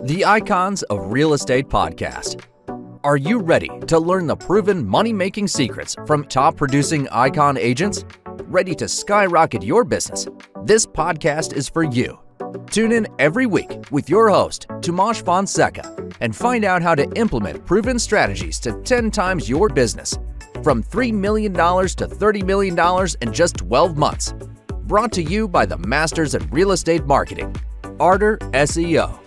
The Icons of Real Estate Podcast. Are you ready to learn the proven money-making secrets from top-producing icon agents? Ready to skyrocket your business? This podcast is for you. Tune in every week with your host, Tomasz Fonseca, and find out how to implement proven strategies to 10 times your business. From $3 million to $30 million in just 12 months. Brought to you by the Masters in Real Estate Marketing, Arter SEO.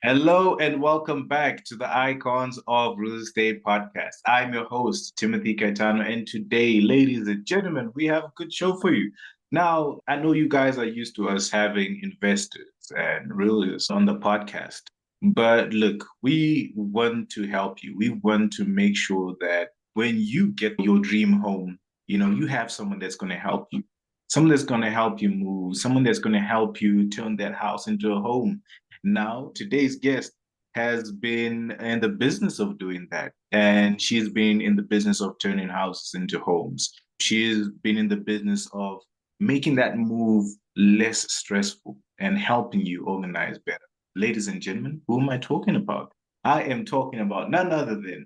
Hello and welcome back to the Icons of Real Estate Podcast. I'm your host, Timothy Kaitano, and today, ladies and gentlemen, we have a good show for you. Now, I know you guys are used to us having investors and realtors on the podcast, but look, we want to help you. We want to make sure that when you get your dream home, you have someone that's going to help you. Someone that's going to help you move, someone that's going to help you turn that house into a home. Now, today's guest has been in the business of doing that, and she's been in the business of turning houses into homes. She's been in the business of making that move less stressful and helping you organize better. Ladies and gentlemen, who am I talking about? I am talking about none other than,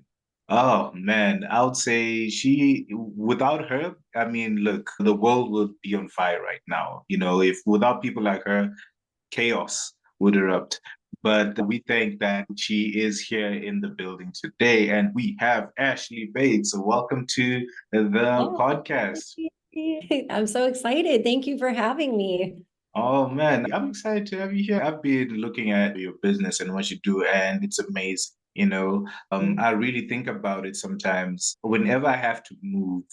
oh man, I would say without her, I mean, look, the world would be on fire right now. If without people like her, chaos would erupt. But we thank that she is here in the building today, and we have Ashley Bates. So welcome to the podcast. I'm so excited. Thank you for having me. Oh man, I'm excited to have you here. I've been looking at your business and what you do, and it's amazing. I really think about it sometimes. Whenever I have to move,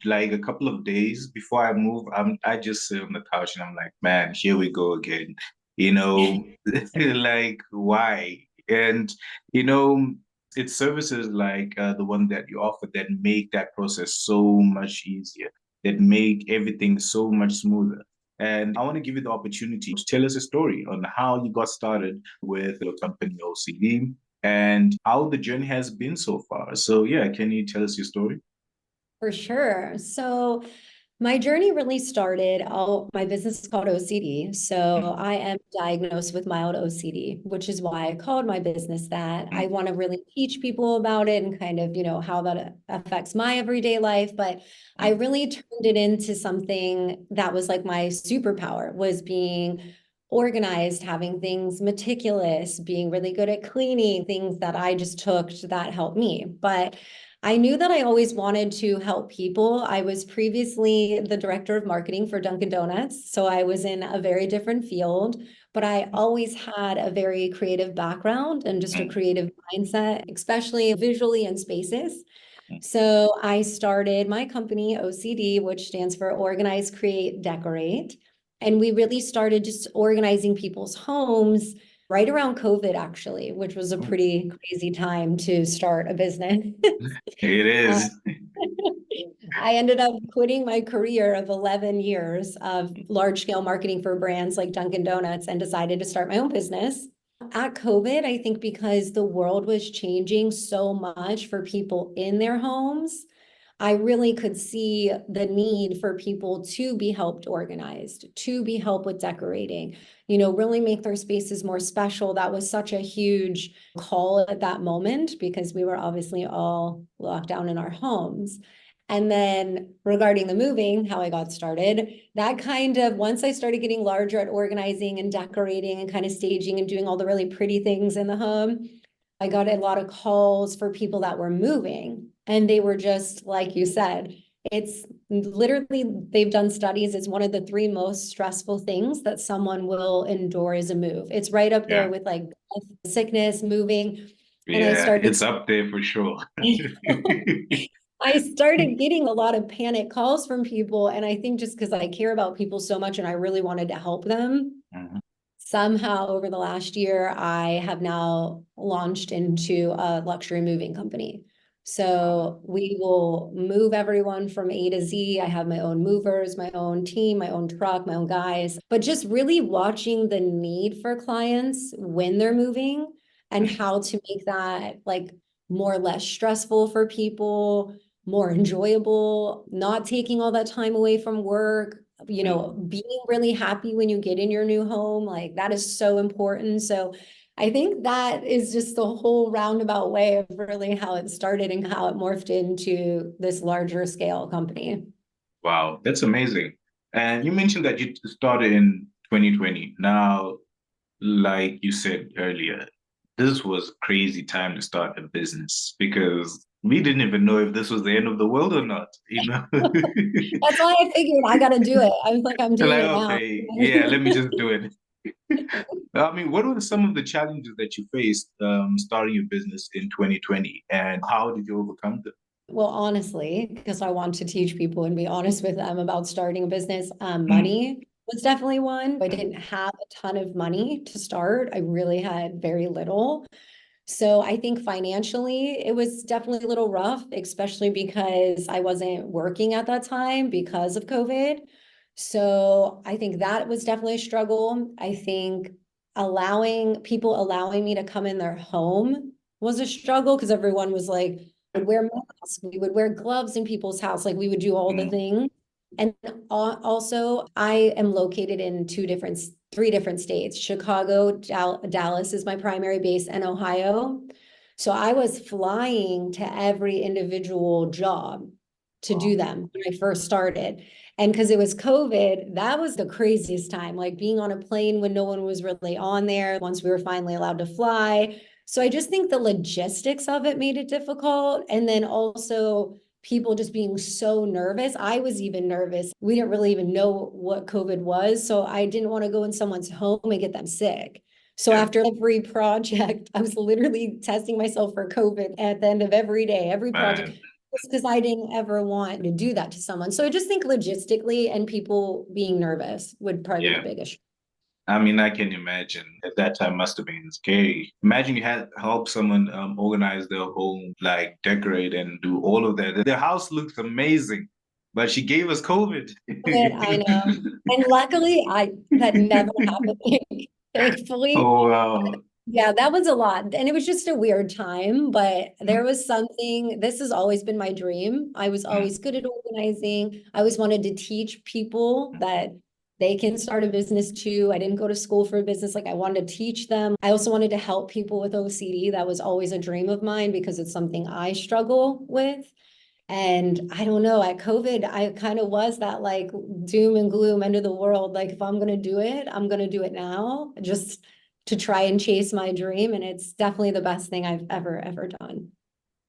like a couple of days before I move, I just sit on the couch and I'm like, man, here we go again. Like why? And it's services like the one that you offer that make that process so much easier, that make everything so much smoother. And I want to give you the opportunity to tell us a story on how you got started with your company OCD and how the journey has been so far. So yeah, can you tell us your story? For sure. So my journey really started, my business is called OCD. So I am diagnosed with mild OCD, which is why I called my business that. I want to really teach people about it and kind of, how that affects my everyday life. But I really turned it into something that was like my superpower, was being organized, having things meticulous, being really good at cleaning, things that I just took that helped me. But I knew that I always wanted to help people. I was previously the director of marketing for Dunkin Donuts, so I was in a very different field, but I always had a very creative background and just a creative mindset, especially visually in spaces. So I started my company, OCD, which stands for Organize, Create, Decorate. And we really started just organizing people's homes right around COVID, actually, which was a pretty crazy time to start a business. It is. I ended up quitting my career of 11 years of large-scale marketing for brands like Dunkin Donuts and decided to start my own business. At COVID, I think because the world was changing so much for people in their homes, I really could see the need for people to be helped organized, to be helped with decorating, really make their spaces more special. That was such a huge call at that moment because we were obviously all locked down in our homes. And then regarding the moving, how I got started, that kind of, once I started getting larger at organizing and decorating and kind of staging and doing all the really pretty things in the home, I got a lot of calls for people that were moving. And they were just, like you said, it's literally, they've done studies, it's one of the 3 most stressful things that someone will endure is a move. It's right up there with like sickness, moving. And I started, it's up there for sure. I started getting a lot of panic calls from people. And I think just because I care about people so much and I really wanted to help them, somehow over the last year, I have now launched into a luxury moving company. So we will move everyone from A to Z. I have my own movers, my own team, my own truck, my own guys, but just really watching the need for clients when they're moving and how to make that like more or less stressful for people, more enjoyable, not taking all that time away from work, being really happy when you get in your new home. Like that is so important. So I think that is just the whole roundabout way of really how it started and how it morphed into this larger scale company. Wow, that's amazing. And you mentioned that you started in 2020. Now, like you said earlier, this was a crazy time to start a business because we didn't even know if this was the end of the world or not, you know? That's why I figured I got to do it. I was like, I'm doing Like, it now. okay, yeah, let me just do it. I mean, what were some of the challenges that you faced starting your business in 2020, and how did you overcome them? Well, honestly, because I want to teach people and be honest with them about starting a business, Mm, money was definitely one. I mm, didn't have a ton of money to start. I really had very little. So I think financially, it was definitely a little rough, especially because I wasn't working at that time because of COVID. So I think that was definitely a struggle. I think allowing me to come in their home was a struggle because everyone was like, would wear masks, we would wear gloves in people's house, like we would do all the mm. things. And also, I am located in three different states. Chicago, Dallas is my primary base, and Ohio. So I was flying to every individual job to Wow. do them when I first started. And because it was COVID, that was the craziest time, like being on a plane when no one was really on there once we were finally allowed to fly. So I just think the logistics of it made it difficult. And then also people just being so nervous. I was even nervous. We didn't really even know what COVID was. So I didn't want to go in someone's home and get them sick. So Yeah, after every project, I was literally testing myself for COVID at the end of every day, every project, man. just because I didn't ever want to do that to someone. So I just think logistically and people being nervous would probably be the Yeah. biggest. I mean, I can imagine at that time must have been scary. Imagine you had help someone organize their home, like decorate and do all of that. Their house looks amazing, but she gave us COVID. I know. And luckily, that never happened, thankfully. Oh, wow. Yeah, that was a lot. And it was just a weird time, but there Mm, was something, this has always been my dream. I was mm, always good at organizing. I always wanted to teach people that they can start a business too. I didn't go to school for a business. Like I wanted to teach them. I also wanted to help people with OCD. That was always a dream of mine because it's something I struggle with. And I don't know, at COVID, I kind of was that like doom and gloom end of the world. Like, if I'm going to do it, I'm going to do it now just to try and chase my dream. And it's definitely the best thing I've ever done.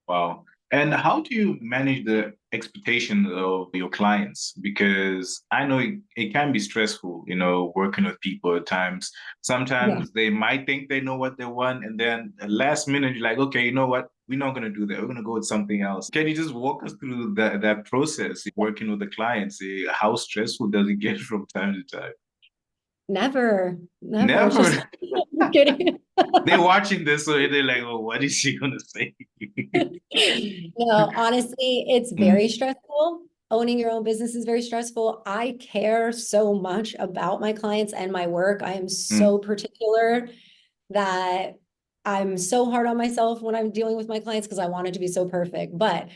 wow. And how do you manage the expectations of your clients? Because I know it can be stressful, working with people at times. Yeah. Sometimes they might think they know what they want, and then at last minute, you're like, okay, you know what? We're not going to do that. We're going to go with something else. Can you just walk us through that process, working with the clients? How stressful does it get from time to time? Never. It's just Never. I'm kidding. They're watching this, so they're like, oh, what is she going to say? No, honestly, it's Mm, very stressful. Owning your own business is very stressful. I care so much about my clients and my work. I am mm, so particular that I'm so hard on myself when I'm dealing with my clients because I want it to be so perfect. But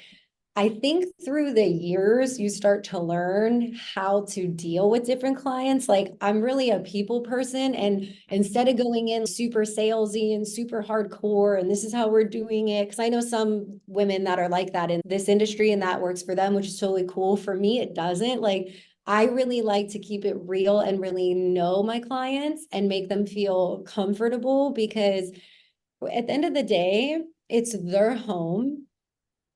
I think through the years, you start to learn how to deal with different clients. Like, I'm really a people person. And instead of going in super salesy and super hardcore, and this is how we're doing it, because I know some women that are like that in this industry and that works for them, which is totally cool. For me, it doesn't. Like, I really like to keep it real and really know my clients and make them feel comfortable because at the end of the day, it's their home.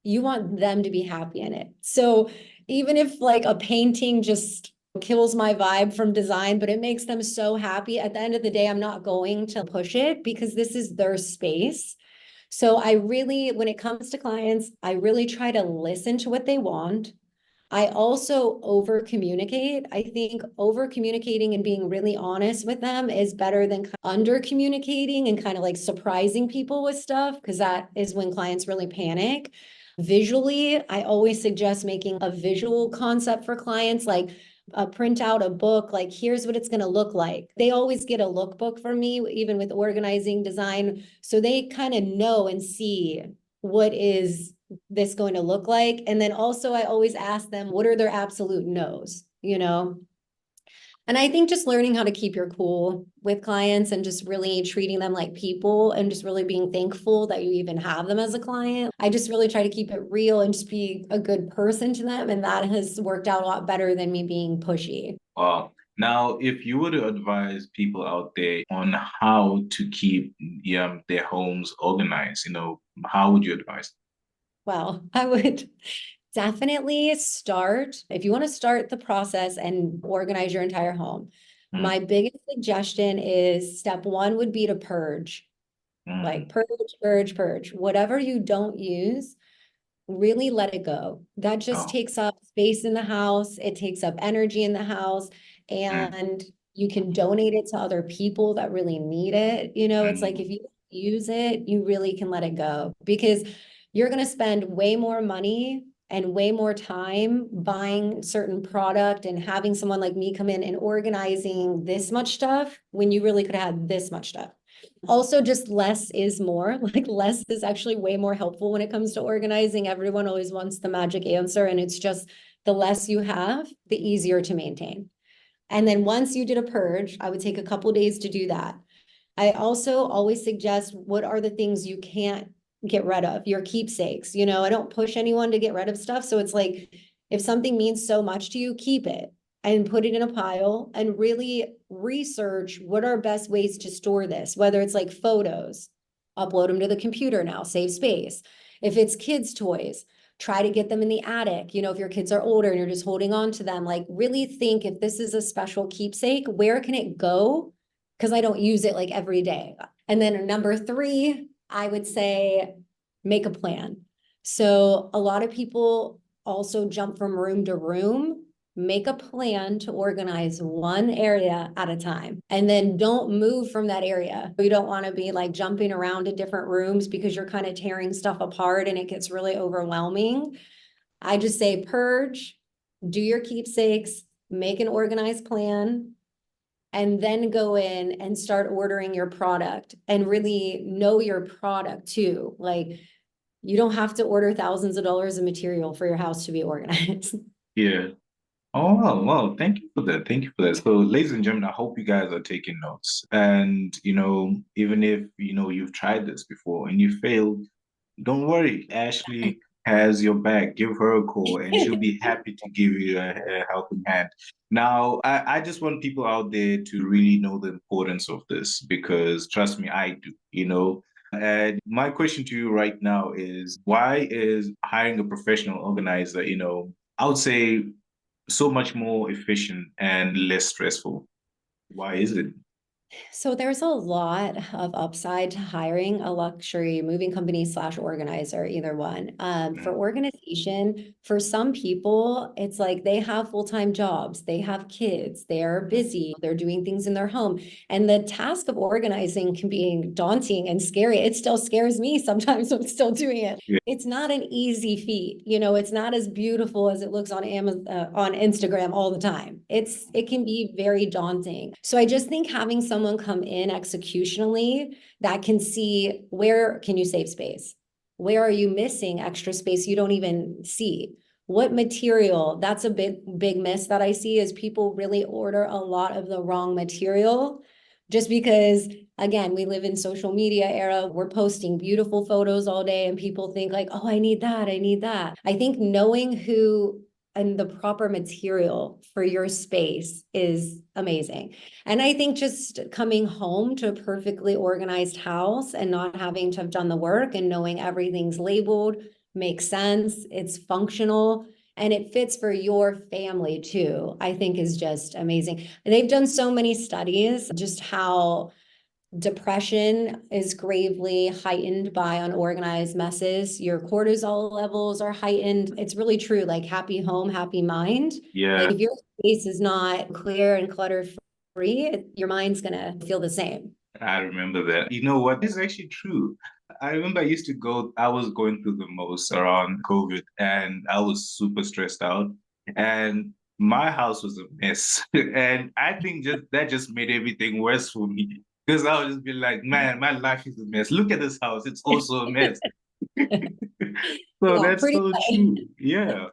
You want them to be happy in it. So even if like a painting just kills my vibe from design, but it makes them so happy, at the end of the day, I'm not going to push it because this is their space. So I really, when it comes to clients, I really try to listen to what they want. I also over communicate. I think over communicating and being really honest with them is better than under communicating and kind of like surprising people with stuff because that is when clients really panic. Visually, I always suggest making a visual concept for clients, like print out a book, like here's what it's going to look like. They always get a lookbook from me, even with organizing design. So they kind of know and see what is this going to look like? And then also I always ask them, what are their absolute no's, you know? And I think just learning how to keep your cool with clients and just really treating them like people and just really being thankful that you even have them as a client. I just really try to keep it real and just be a good person to them. And that has worked out a lot better than me being pushy. Now, if you were to advise people out there on how to keep their homes organized, how would you advise? Well, I would definitely start, if you want to start the process and organize your entire home, my biggest suggestion is step one would be to purge. Like purge. Whatever you don't use, really let it go. That just takes up space in the house. It takes up energy in the house, and you can donate it to other people that really need it. It's like if you use it, you really can let it go because you're going to spend way more money and way more time buying certain product and having someone like me come in and organizing this much stuff when you really could have had this much stuff. Also, just less is more. Like less is actually way more helpful when it comes to organizing. Everyone always wants the magic answer, and it's just the less you have, the easier to maintain. And then once you did a purge, I would take a couple days to do that. I also always suggest what are the things you can't get rid of, your keepsakes. I don't push anyone to get rid of stuff. So it's like, if something means so much to you, keep it and put it in a pile and really research what are best ways to store this, whether it's like photos, upload them to the computer now, save space. If it's kids' toys, try to get them in the attic. If your kids are older and you're just holding on to them, like really think if this is a special keepsake, where can it go? Because I don't use it like every day. And then number three, I would say make a plan. So a lot of people also jump from room to room. Make a plan to organize one area at a time and then don't move from that area. You don't want to be like jumping around to different rooms because you're kind of tearing stuff apart and it gets really overwhelming. I just say purge, do your keepsakes, make an organized plan, and then go in and start ordering your product and really know your product too. Like you don't have to order thousands of dollars of material for your house to be organized. Yeah. Oh, well, thank you for that. Thank you for that. So, ladies and gentlemen, I hope you guys are taking notes. And, even if, you've tried this before and you failed, don't worry. Ashley has your back. Give her a call and she'll be happy to give you a helping hand. Now, I just want people out there to really know the importance of this because trust me, I do. And my question to you right now is why is hiring a professional organizer, I would say so much more efficient and less stressful? Why is it? So there's a lot of upside to hiring a luxury moving company / organizer, either one. For organization, for some people, it's like they have full-time jobs, they have kids, they're busy, they're doing things in their home. And the task of organizing can be daunting and scary. It still scares me sometimes I'm still doing it. Yeah. It's not an easy feat. It's not as beautiful as it looks on Amazon, on Instagram all the time. It can be very daunting. So I just think having someone come in executionally that can see where can you save space? Where are you missing extra space you don't even see? What material? That's a big miss that I see is people really order a lot of the wrong material just because, again, we live in social media era. We're posting beautiful photos all day and people think like, oh, I need that. I need that. I think knowing who and the proper material for your space is amazing. And I think just coming home to a perfectly organized house and not having to have done the work and knowing everything's labeled makes sense, it's functional, and it fits for your family too, I think is just amazing. And they've done so many studies just how depression is gravely heightened by unorganized messes. Your cortisol levels are heightened. It's really true, like happy home, happy mind. Yeah. Like if your space is not clear and clutter free, your mind's gonna feel the same. I remember that. You know what? This is actually true. I remember I was going through the most around COVID and I was super stressed out and my house was a mess. And I think that just made everything worse for me because I would just be like, man, my life is a mess. Look at this house. It's also a mess. So Yeah, that's pretty so much. true. Yeah,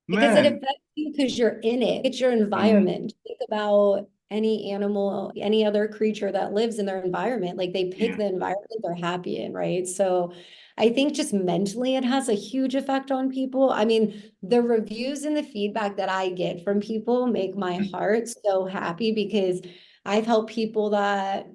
Because it man. affects you because you're in it. It's your Mm, environment. Think about any animal, any other creature that lives in their environment. Like they pick yeah. the environment they're happy in, right? So I think just mentally it has a huge effect on people. I mean, the reviews and the feedback that I get from people make my Mm, heart so happy because I've helped people that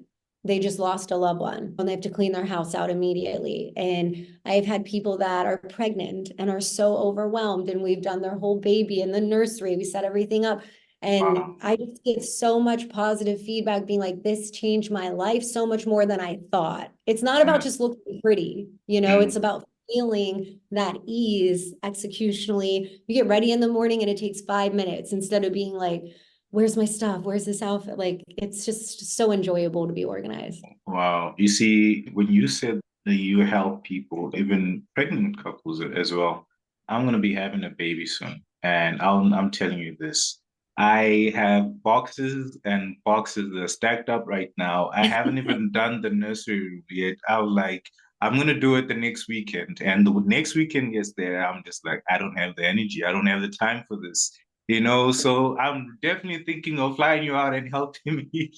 they just lost a loved one and they have to clean their house out immediately. And I've had people that are pregnant and are so overwhelmed, and we've done their whole baby in the nursery. We set everything up. wow. And I just get so much positive feedback being like, this changed my life so much more than I thought. It's not about Yeah. just looking pretty, it's Mm, about feeling that ease executionally. You get ready in the morning and it takes 5 minutes instead of being like, where's my stuff? Where's this outfit? Like, it's just so enjoyable to be organized. wow. You see, when you said that you help people, even pregnant couples as well, I'm gonna be having a baby soon, and I'm telling you this. I have boxes and boxes that are stacked up right now. I haven't even done the nursery room yet. I was like, I'm gonna do it the next weekend, and the next weekend gets there, I'm just like, I don't have the energy. I don't have the time for this. So I'm definitely thinking of flying you out and helping me.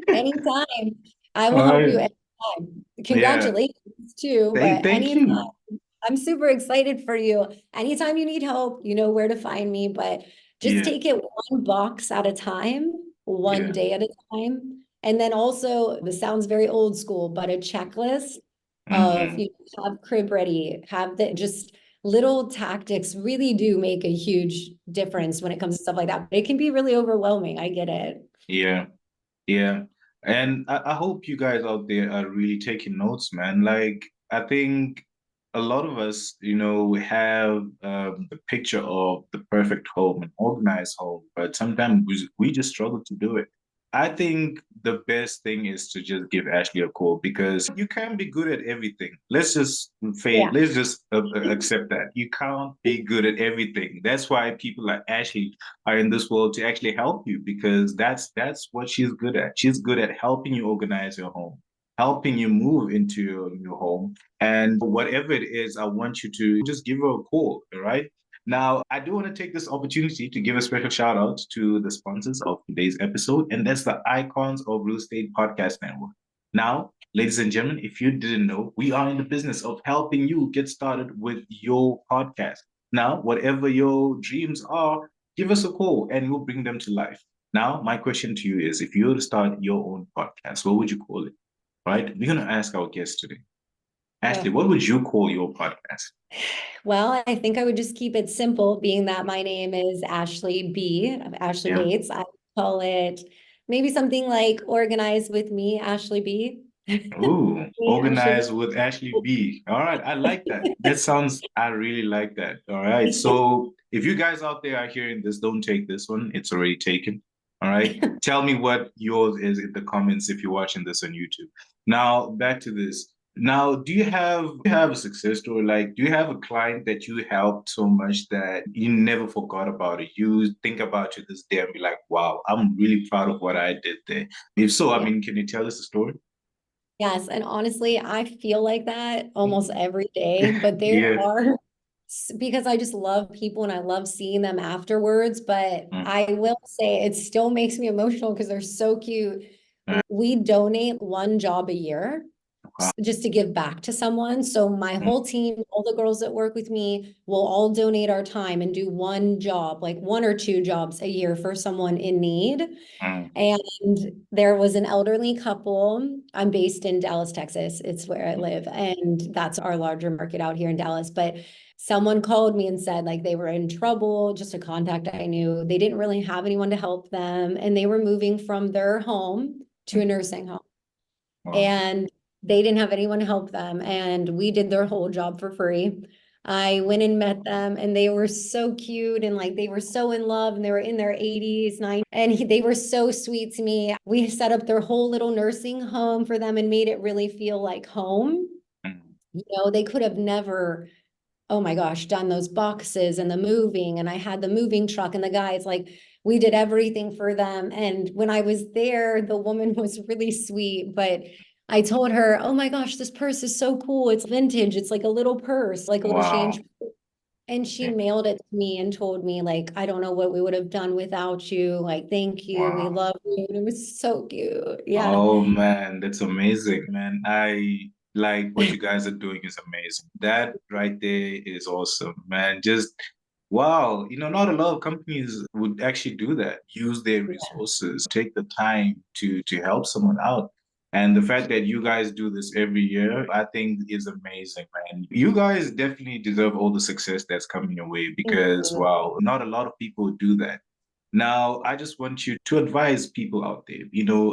Anytime. I will All help right. you anytime. Yeah. Congratulations too, Thank, but thank anytime. you. I'm super excited for you. Anytime you need help, you know where to find me, but just Yeah. take it one box at a time, one Yeah. day at a time. And then also, this sounds very old school, but a checklist of, Hmm. have crib ready, have the just little tactics really do make a huge difference when it comes to stuff like that. But it can be really overwhelming. I get it. Yeah. Yeah. And I hope you guys out there are really taking notes, man. Like, I think a lot of us, have the picture of the perfect home, an organized home, but sometimes we just struggle to do it. I think the best thing is to just give Ashley a call because you can't be good at everything. Yeah. Let's just accept that. You can't be good at everything. That's why people like Ashley are in this world to actually help you because that's what she's good at. She's good at helping you organize your home, helping you move into your new home. And whatever it is, I want you to just give her a call, all right? Now, I do want to take this opportunity to give a special shout out to the sponsors of today's episode, and that's the Icons of Real Estate Podcast Network. Now, ladies and gentlemen, if you didn't know, we are in the business of helping you get started with your podcast. Now, whatever your dreams are, give us a call and we'll bring them to life. Now, my question to you is if you were to start your own podcast, what would you call it? Right? We're going to ask our guest today. Ashley, Ugh. what would you call your podcast? Well, I think I would just keep it simple, being that my name is Ashley B, Ashley Yeah. Bates. I call it maybe something like Organize with Me, Ashley B. Ooh, Me, Ashley organized with Ashley B. All right, I like that. I really like that. All right. B. So if you guys out there are hearing this, don't take this one. It's already taken. All right. Tell me what yours is in the comments if you're watching this on YouTube. Now, back to this. Now, do you have a success story? Like, do you have a client that you helped so much that you never forgot about it? You think about it this day and be like, wow, I'm really proud of what I did there. If so, I Yeah. mean, can you tell us a story? Yes. And honestly, I feel like that almost every day, but there Yeah. are because I just love people and I love seeing them afterwards. But Mm, I will say it still makes me emotional because they're so cute. mm, We donate one job a year wow. just to give back to someone. So my Mm, whole team, all the girls that work with me, will all donate our time and do one job, like one or two jobs a year for someone in need. mm, And there was an elderly couple. I'm based in Dallas, Texas. It's where I mm, live. And that's our larger market out here in Dallas. But someone called me and said like they were in trouble, just a contact I knew. They didn't really have anyone to help them. And they were moving from their home to mm, a nursing home. wow. And they didn't have anyone to help them. And we did their whole job for free. I went and met them and they were so cute and like they were so in love and they were in their 80s, 90s. And they were so sweet to me. We set up their whole little nursing home for them and made it really feel like home. Mm, They could have never, oh my gosh, done those boxes and the moving. And I had the moving truck and the guys, like, we did everything for them. And when I was there, the woman was really sweet, but I told her, oh my gosh, this purse is so cool. It's vintage. It's like a little purse, like a little change. Wow. And she Yeah. mailed it to me and told me, like, I don't know what we would have done without you. Like, thank you. We Wow. love you. And it was so cute. Yeah. Oh man, that's amazing, man. I like what you guys are doing is amazing. That right there is awesome, man. Just wow, not a lot of companies would actually do that. Use their resources, take the time to help someone out. And the fact that you guys do this every year, I think is amazing, man. You guys definitely deserve all the success that's coming your way Thank because you. wow, not a lot of people do that. Now, I just want you to advise people out there.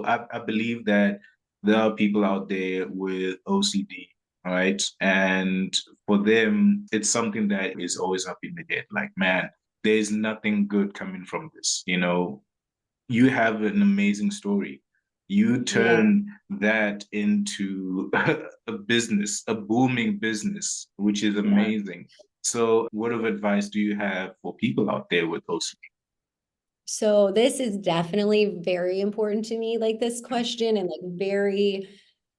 I believe that there are people out there with OCD, right? And for them, it's something that is always up in the head. Like, man, there's nothing good coming from this. You have an amazing story. You Yeah. turn that into a business, a booming business, which is Yeah. amazing. So, what of advice do you have for people out there with OCD? So this is definitely very important to me, like this question, and like very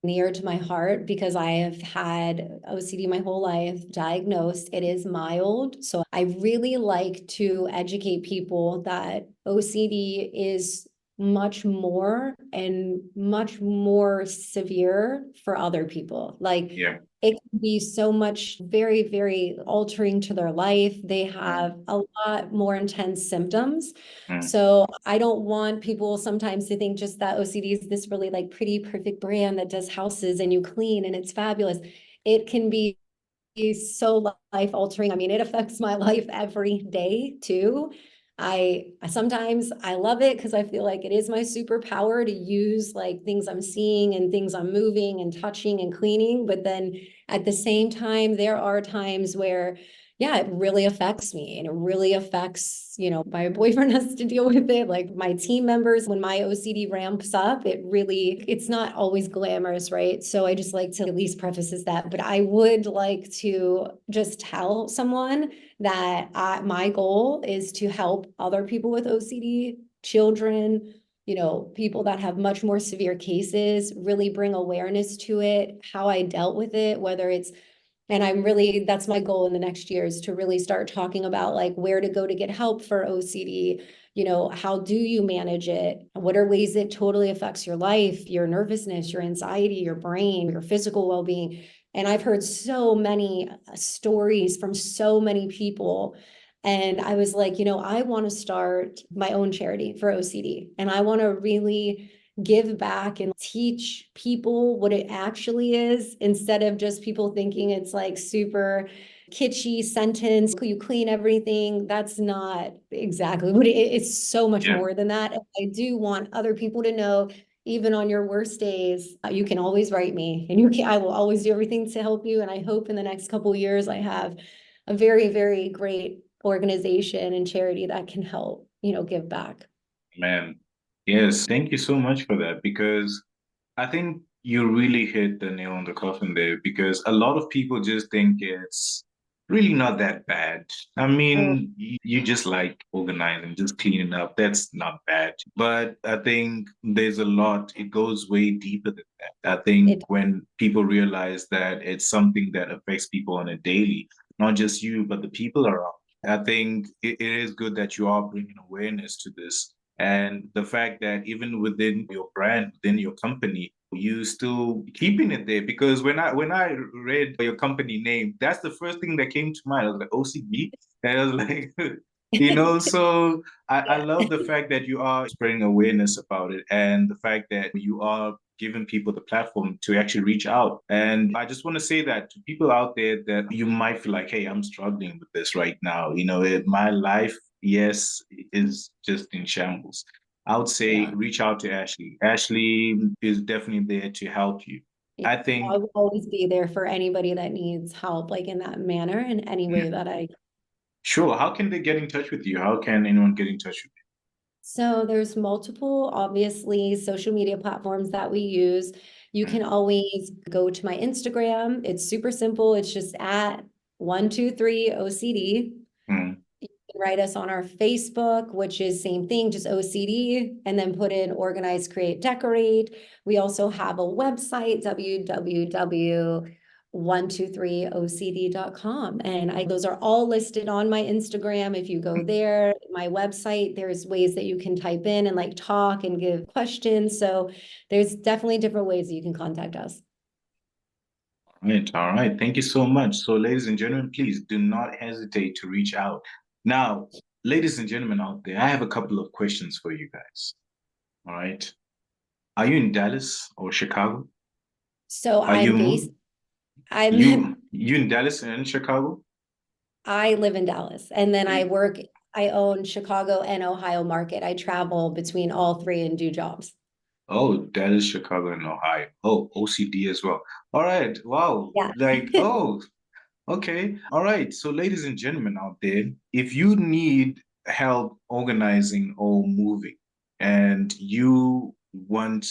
near to my heart because I have had OCD my whole life, diagnosed. It is mild. So I really like to educate people that OCD is much more and much more severe for other people. Like Yeah. it can be so much very, very altering to their life. They have a lot more intense symptoms. Mm. So I don't want people sometimes to think just that OCD is this really like pretty perfect brand that does houses and you clean and it's fabulous. It can be so life altering. I mean, it affects my life every day too. I sometimes I love it because I feel like it is my superpower to use like things I'm seeing and things I'm moving and touching and cleaning. But then at the same time, there are times where yeah, it really affects me and it really affects, my boyfriend has to deal with it, like my team members. When my OCD ramps up, it's not always glamorous, right? So I just like to at least preface that, but I would like to just tell someone that my goal is to help other people with OCD, children, people that have much more severe cases, really bring awareness to it, how I dealt with it, whether it's and that's my goal in the next year is to really start talking about like where to go to get help for OCD. How do you manage it? What are ways it totally affects your life, your nervousness, your anxiety, your brain, your physical well-being? And I've heard so many stories from so many people. And I was like, I want to start my own charity for OCD. And I want to really give back and teach people what it actually is instead of just people thinking it's like super kitschy sentence, you clean everything. That's not exactly what it's so much Yeah. more than that. And I do want other people to know, even on your worst days, you can always write me and I will always do everything to help you. And I hope in the next couple of years, I have a very, very great organization and charity that can help, give back. Man, yes, thank you so much for that because I think you really hit the nail on the coffin there because a lot of people just think it's really not that bad. I Oh, mean, you just like organizing, just cleaning up. That's not bad. But I think there's a lot, it goes way deeper than that. I think it when people realize that it's something that affects people on a daily, not just you, but the people around. I think it is good that you are bringing awareness to this. And the fact that even within your brand, within your company, you still keeping it there. Because when I read your company name, that's the first thing that came to mind. I was like OCB. And I was like, so I yeah. love the fact that you are spreading awareness about it and the fact that you are giving people the platform to actually reach out. And I just want to say that to people out there that you might feel like, hey, I'm struggling with this right now. My life, yes, is just in shambles. I would say Yeah. reach out to Ashley. Ashley is definitely there to help you. Yeah, I I think, will always be there for anybody that needs help, like in that manner, in any way mm, that I. sure, how can they get in touch with you? How can anyone get in touch with So there's multiple, obviously, social media platforms that we use. You you? can always go to my Instagram. It's super simple. It's just at 123 OCD. Mm, You can write us on our Facebook, which is same thing, just OCD, and then put in organize, create, decorate. We also have a website, www.123ocd.com. And those are all listed on my Instagram. If you go there, my website, there's ways that you can type in and like talk and give questions. So there's definitely different ways that you can contact us. Right, all right. Thank you so much. So, ladies and gentlemen, please do not hesitate to reach out. Now, ladies and gentlemen out there, I have a couple of questions for you guys. All right. Are you in Dallas or Chicago? So Are you you in Dallas and in Chicago? I live in Dallas, and then I own Chicago and Ohio market. I travel between all three and do jobs. Oh, Dallas, Chicago, and Ohio. Oh, OCD as well. All right. Wow. Yeah. Okay. All right. So, ladies and gentlemen out there, if you need help organizing or moving and you want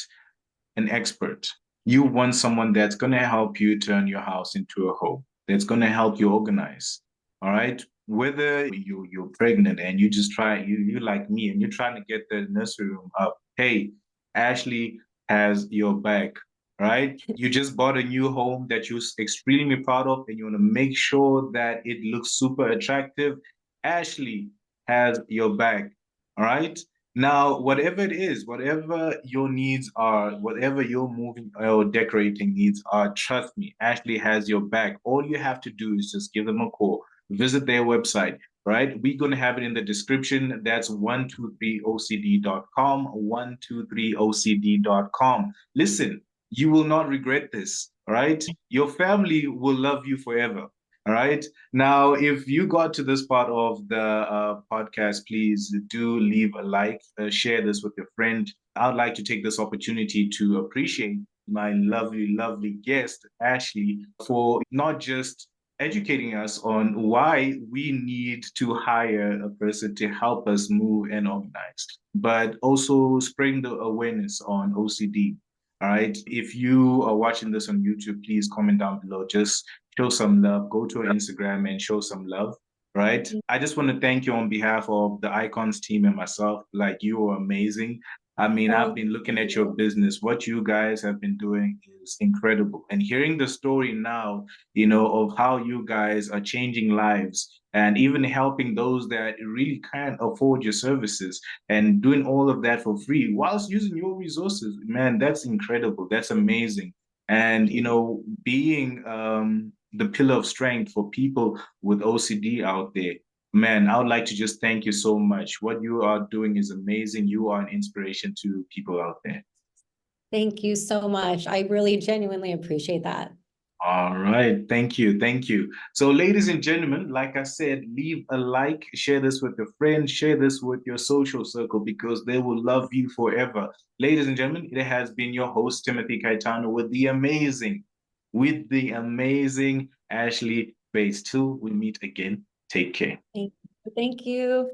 an expert, you want someone that's going to help you turn your house into a home, that's going to help you organize. All right. Whether you're pregnant and you just you like me and you're trying to get the nursery room up, hey, Ashley has your back. Right? You just bought a new home that you're extremely proud of and you want to make sure that it looks super attractive. Ashley has your back. All right. Now, whatever it is, whatever your needs are, whatever your moving or decorating needs are, trust me, Ashley has your back. All you have to do is just give them a call, visit their website, right? We're going to have it in the description. That's 123ocd.com, 123ocd.com. Listen, you will not regret this, all right? Your family will love you forever. All right. Now, if you got to this part of the podcast, please do leave a like, share this with your friend. I'd like to take this opportunity to appreciate my lovely, lovely guest, Ashley, for not just educating us on why we need to hire a person to help us move and organize, but also spreading the awareness on OCD. All right. If you are watching this on YouTube, please comment down below. Just show some love. Go to our Instagram and show some love. Right. I just want to thank you on behalf of the Icons team and myself. Like, you are amazing. I mean, I've been looking at your business. What you guys have been doing is incredible. And hearing the story now, of how you guys are changing lives and even helping those that really can't afford your services and doing all of that for free whilst using your resources, man, that's incredible. That's amazing. And, being the pillar of strength for people with OCD out there. Man, I would like to just thank you so much. What you are doing is amazing. You are an inspiration to people out there. Thank you so much. I really genuinely appreciate that. All right. Thank you. Thank you. So, ladies and gentlemen, like I said, leave a like, share this with your friends, share this with your social circle because they will love you forever. Ladies and gentlemen, it has been your host, Timothy Kaitano, with the amazing Ashley Bates. Till we meet again, take care. Thank you.